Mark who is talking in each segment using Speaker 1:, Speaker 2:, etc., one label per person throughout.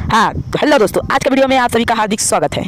Speaker 1: हाँ, हेलो दोस्तों, आज के वीडियो में आप सभी का हार्दिक स्वागत है।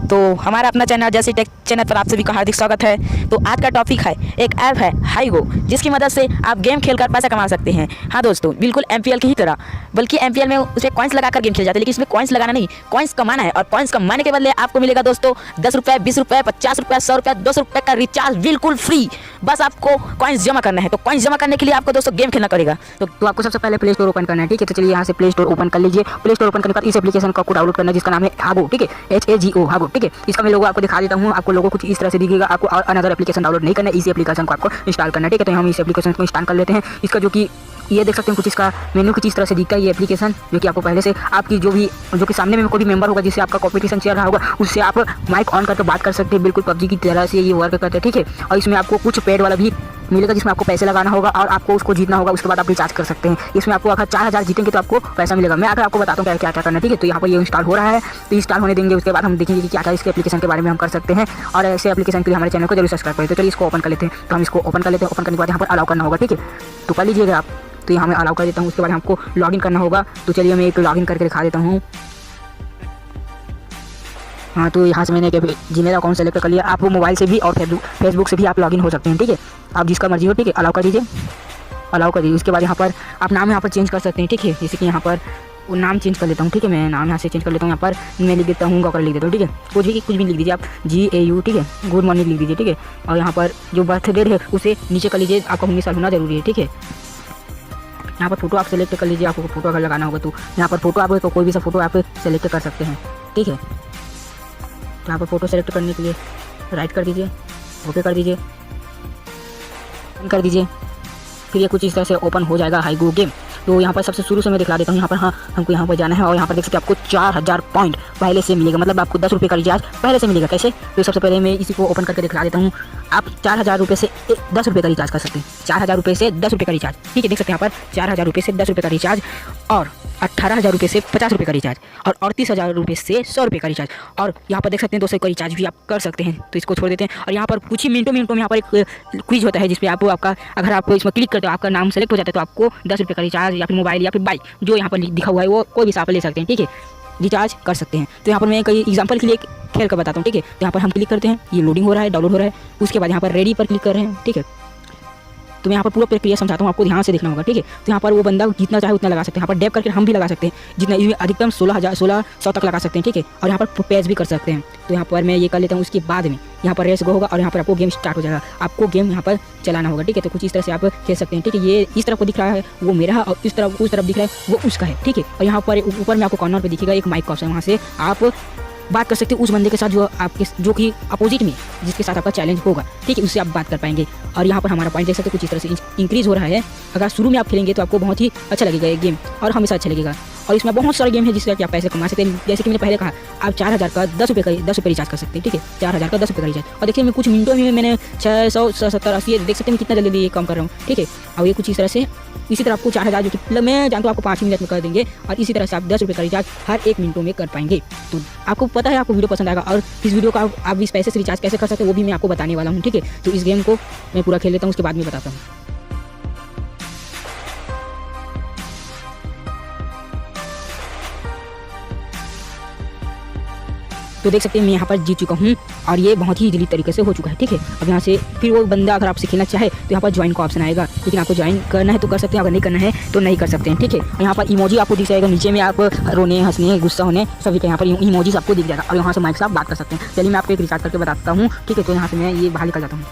Speaker 1: तो हमारा अपना चैनल जैसे टेक चैनल पर आप सभी का हार्दिक स्वागत है। तो आज का टॉपिक है एक ऐप है हाईगो, जिसकी मदद से आप गेम खेलकर पैसा कमा सकते हैं। हाँ दोस्तों, बिल्कुल एमपीएल की ही तरह, बल्कि एमपीएल में उसमें कॉइन्स लगाकर गेम खेल जाते हैं, लेकिन इसमें कॉइन्स लगाना नहीं, कॉइन्स कमाना है। और कॉइन्स कमाने के बदले आपको मिलेगा दोस्तों 10 रुपये, 20 रुपये, 50 रुपये, 100 रुपये, 200 रुपये का रिचार्ज बिल्कुल फ्री। बस आपको कॉइन्स जमा करना है। तो कॉइन्स जमा करने के लिए आपको दोस्तों गेम खेलना पड़ेगा। तो आपको सबसे पहले प्ले स्टोर ओपन करना है, ठीक है। तो चलिए यहाँ से प्ले स्टोर ओपन कर लीजिए। प्ले स्टोर ओपन करने के बाद इस एप्लीकेशन को डाउनलोड करना है, जिसका नाम है हागो, ठीक है, HAGO हागो, ठीक है। इसका मैं लोगो आपको दिखा देता हूँ। आपको लोगो कुछ इस तरह से दिखेगा। आपको अनदर एप्लीकेशन डाउनलोड नहीं करना है, इसी एप्लीकेशन को आपको इंस्टॉल करना है, ठीक है। तो हम इस एप्लीकेशन को इंस्टॉल कर लेते हैं। इसका जो कि ये देख सकते हैं कुछ इसका मेन्यू कुछ इस तरह से दिखता है। ये एप्लीकेशन जो कि आपको पहले से आपकी जो कि सामने में कोई भी मेंबर होगा जिससे आपका कॉम्पिटिशन चल रहा होगा, उससे आप माइक ऑन करके बात कर सकते हैं। बिल्कुल पबजी की तरह से ये वर्क करते हैं, ठीक है। और इसमें आपको कुछ पेड वाला भी मिलेगा, जिसमें आपको पैसे लगाना होगा और आपको उसको जीतना होगा। उसके बाद आप रिचार्ज कर सकते हैं। इसमें आपको अगर 4000 जीतेंगे तो आपको पैसा मिलेगा। मैं अगर आपको बताता हूँ क्या क्या करना है, ठीक है। तो यहाँ पर ये इंस्टॉल हो रहा है, तो इंस्टॉल होने देंगे। उसके बाद हम देखेंगे कि क्या क्या इसके एप्लीकेशन के बारे में हम कर सकते हैं। और ऐसे एप्लीकेशन के लिए हमारे चैनल को जरूर सब्सक्राइब करें। तो चलिए इसको ओपन कर लेते हैं। तो हम इसको ओपन कर लेते हैं। ओपन करने के बाद यहाँ पर अलाउ करना होगा, ठीक है। तो कर लीजिएगा आप। तो यहाँ मैं अलाउ कर देता हूँ। उसके बाद हमको लॉगिन करना होगा। तो चलिए मैं एक लॉगिन करके दिखा देता हूँ। हाँ, तो यहाँ से मैंने एक जीमेल अकाउंट सेलेक्ट कर लिया। आप मोबाइल से भी और फेसबुक से भी आप लॉगिन हो सकते हैं, ठीक है। आप जिसका मर्जी हो, ठीक है। अलाउ कर दीजिए, अलाउ कर दीजिए। उसके बाद यहाँ पर आप नाम यहाँ पर चेंज कर सकते हैं, ठीक है। जैसे कि यहाँ पर वो नाम चेंज कर लेता हूँ, ठीक है। मैं नाम यहाँ से चेंज कर लेता हूँ। यहाँ पर मैं लिख देता हूँ गॉकर लिख देता हूँ, ठीक है। कुछ भी लिख दीजिए आप, GAU, ठीक है। गुड मॉर्निंग लिख दीजिए, ठीक है। और यहाँ पर जो बर्थडे है उसे नीचे कर लीजिए। आपका 19 साल होना जरूरी है, ठीक है। यहाँ पर फोटो आप सेलेक्ट कर लीजिए। आपको फोटो अगर लगाना होगा तो यहाँ पर फोटो आप कोई भी सा फोटो आप सेलेक्ट कर सकते हैं, ठीक है। तो यहाँ पर फोटो सेलेक्ट करने के लिए राइट कर दीजिए, ओके कर दीजिए, कर दीजिए। फिर ये कुछ इस तरह से ओपन हो जाएगा हाईगो गेम। तो यहाँ पर सबसे शुरू से मैं दिखा देता हूँ। यहाँ पर हाँ, हमको यहाँ पर जाना है और यहाँ पर देख सकते हैं आपको 4000 पॉइंट पहले से मिलेगा। मतलब आपको 10 रुपये का रिचार्ज पहले से मिलेगा। कैसे? तो सबसे पहले मैं इसी को ओपन करके दिखा देता हूँ। आप 4000 रुपये से 10 रुपये का रिचार्ज कर सकते हैं। 4000 रुपये से 10 रुपये का रिचार्ज, ठीक है। देख सकते हैं यहाँ पर 4000 रुपये से 10 रुपये का रिचार्ज, और 18000 रुपये से 50 रुपये का रिचार्ज, और 38000 रुपये से 100 रुपये का रिचार्ज। और यहाँ पर देख सकते हैं 200 का रिचार्ज भी आप कर सकते हैं। तो इसको छोड़ देते हैं। और यहाँ पर कुछ ही मिनटों में यहाँ पर एक क्विज होता है, जिसपे आपका अगर आप इसमें क्लिक करते हो, आपका नाम सेलेक्ट हो जाता है, तो आपको 10 रुपये का रिचार्ज या फिर मोबाइल या फिर बाइक जो यहाँ पर दिखा हुआ है वो कोई भी आप ले सकते हैं, ठीक है। रिचार्ज कर सकते हैं। तो यहाँ पर मैं कई एग्जांपल के लिए खेल कर बताता हूँ, ठीक है। तो यहाँ पर हम क्लिक करते हैं, ये लोडिंग हो रहा है, डाउनलोड हो रहा है। उसके बाद यहाँ पर रेडी पर क्लिक कर रहे हैं, ठीक है। तो मैं यहाँ पर पूरा प्रक्रिया समझाता हूँ, आपको ध्यान से देखना होगा, ठीक है। तो यहाँ पर वो बंदा जितना चाहे उतना लगा सकते हैं। यहाँ पर डेप करके हम भी लगा सकते हैं, जितना अधिकतम 1600 तक लगा सकते हैं, ठीक है। और यहाँ पर पेज भी कर सकते हैं। तो यहाँ पर मैं ये कर लेता हूँ। उसके बाद में यहाँ पर रेस गो होगा और यहाँ पर आपको गेम स्टार्ट हो जाएगा। आपको गेम यहाँ पर चलाना होगा, ठीक है। तो कुछ इस तरह से आप खेल सकते हैं, ठीक है। ये इस तरफ को दिख रहा है वो मेरा है, और इस तरफ उस तरफ दिख रहा है वो उसका है, ठीक है। और यहाँ पर ऊपर में आपको कॉर्नर पर दिखेगा एक माइक का ऑप्शन, वहाँ से आप बात कर सकते हैं उस बंदे के साथ जो कि अपोजिट में जिसके साथ आपका चैलेंज होगा, ठीक है। उससे आप बात कर पाएंगे। और यहाँ पर हमारा पॉइंट देख सकते हैं कुछ इस तरह से इंक्रीज हो रहा है। अगर शुरू में आप खेलेंगे तो आपको बहुत ही अच्छा लगेगा ये गेम, और हमेशा अच्छा लगेगा। और इसमें बहुत सारे गेम है जिससे कि आप पैसे कमा सकते हैं। जैसे कि मैंने पहले कहा, आप 4000 का 10 रुपये रिचार्ज कर सकते हैं, ठीक है। 4000 का 10 रुपये का रिचार्ज। और देखिए मैं कुछ मिनटों में मैंने 600, 70, 80 देख सकते हैं कितना जल्दी ये काम कर रहा हूँ, ठीक है। और ये कुछ इस तरह से इसी तरह आपको 4000 जो कि मतलब मैं जानता हूँ आपको 5 मिनट में कर देंगे। और इसी तरह से आप 10 रुपये का रिचार्ज हर 1 मिनटों में कर पाएंगे। तो आपको पता है आपको वीडियो पसंद आएगा, और इस वीडियो का आप इस पैसे से रिचार्ज कैसे कर सकते हैं वो भी मैं आपको बताने वाला हूँ, ठीक है। तो इस गेम को मैं पूरा खेल लेता हूँ, उसके बाद में बताता हूँ। तो देख सकते हैं मैं यहाँ पर जीत चुका हूँ, और ये बहुत ही इजीली तरीके से हो चुका है, ठीक है। अब यहाँ से फिर वो बंदा अगर आपसे खेलना चाहे तो यहाँ पर ज्वाइन का ऑप्शन आएगा, लेकिन आपको ज्वाइन करना है तो कर सकते हैं, अगर नहीं करना है तो नहीं कर सकते हैं, ठीक है। यहाँ पर इमोजी आपको दिख जाएगा नीचे में, आप रोने, हंसने, गुस्सा होने सभी के यहाँ पर इमोजीज आपको दिख जाएगा। और यहाँ से माइक से आप बात कर सकते हैं। चलिए मैं आपको एक रिचार्ज करके बताता हूँ, ठीक है। तो यहाँ से मैं ये बाहर निकल जाता हूँ,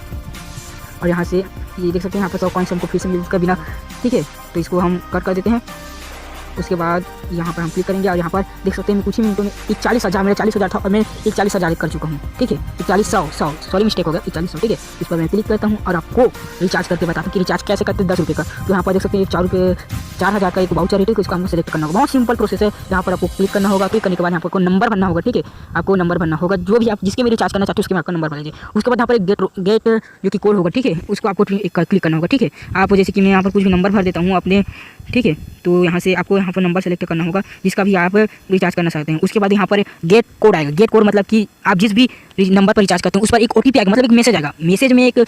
Speaker 1: और यहाँ से ये देख सकते हैं यहाँ पर 100 कॉइन्स हमको फिर से मिल बिना, ठीक है। तो इसको हम कट कर देते हैं। उसके बाद यहाँ पर हम क्लिक करेंगे, और यहाँ पर देख सकते हैं मैं कुछ ही मिनटों में 41,000, मेरा 40,000 था और मैं 41,000 कर चुका हूँ, ठीक है। 4100 सॉरी मिस्टेक हो गया, 4100, ठीक है। इस पर मैं क्लिक करता हूँ और आपको रिचार्ज करके बताता हूँ कि रिचार्ज कैसे करते हैं 10 रुपये का। तो यहाँ पर देख सकते हैं 4000 का एक वाउचर है, ठीक है। इसको हमको सेलेक्ट करना होगा। बहुत सिंपल प्रोसेस है। यहाँ पर आपको क्लिक करना होगा। क्लिक करने के बाद यहाँ पर आपको नंबर भरना होगा, ठीक है। आपको नंबर भरना होगा जो भी आप जिसके भी रिचार्ज करना चाहते हो उसके में आपका नंबर भर लीजिए। उसके बाद यहाँ पर एक गेट जो कि कोड होगा, ठीक है, उसको आपको क्लिक करना होगा, ठीक है। आप जैसे कि मैं यहाँ पर कुछ भी नंबर भर देता हूँ अपने, ठीक है। तो यहाँ से आपको यहाँ पर नंबर सेलेक्ट करना होगा जिसका भी आप रिचार्ज करना चाहते हैं। उसके बाद यहाँ पर गेट कोड आएगा। गेट कोड मतलब कि आप जिस भी नंबर पर रिचार्ज करते हैं उस पर एक OTP आएगा, मतलब एक मैसेज आएगा। मैसेज में एक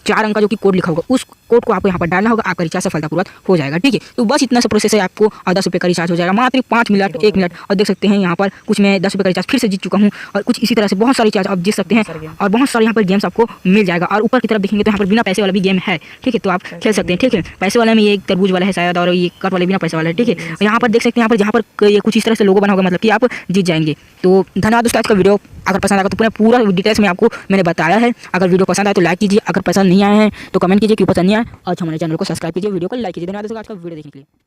Speaker 1: 4 अंक का जो कि कोड लिखा होगा, उस कोड को आपको यहाँ पर डालना होगा, आपका रिचार्ज सफलतापूर्वक हो जाएगा। ठीक है, तो बस इतना सा प्रोसेस है, आपको 10 रुपये का रिचार्ज हो जाएगा, मात्र 5 मिनट 1 मिनट। और देख सकते हैं यहाँ पर कुछ मैं 10 रुपये का रिचार्ज फिर से जीत चुका हूँ, और कुछ इसी तरह से बहुत सारे रिचार्ज आप जीत सकते हैं, और बहुत सारे यहाँ पर गेम्स आपको मिल जाएगा। और ऊपर की तरफ देखेंगे तो यहाँ पर बिना पैसे वाला भी गेम है। ठीक है, तो आप खेल सकते हैं। ठीक है, पैसे वाला में ये तरबूज वाला है शायद, और ये कट वाले बिना पैसे वाला है। ठीक है, यहाँ पर देख सकते हैं, यहाँ पर जहाँ पर ये कुछ इस तरह से लोगो बना होगा, मतलब कि आप जीत जाएंगे। तो धन्यवाद दोस्तों, आज का वीडियो अगर पसंद आएगा तो पूरा डिटेल्स में आपको मैंने बताया है। अगर वीडियो पसंद आए तो लाइक कीजिए, अगर पसंद नहीं आए हैं तो कमेंट कीजिए क्यों पसंद नहीं आए, और हमारे चैनल को सब्सक्राइब कीजिए, वीडियो को लाइक कीजिए। धन्यवाद दोस्तों आज का वीडियो देखने के लिए।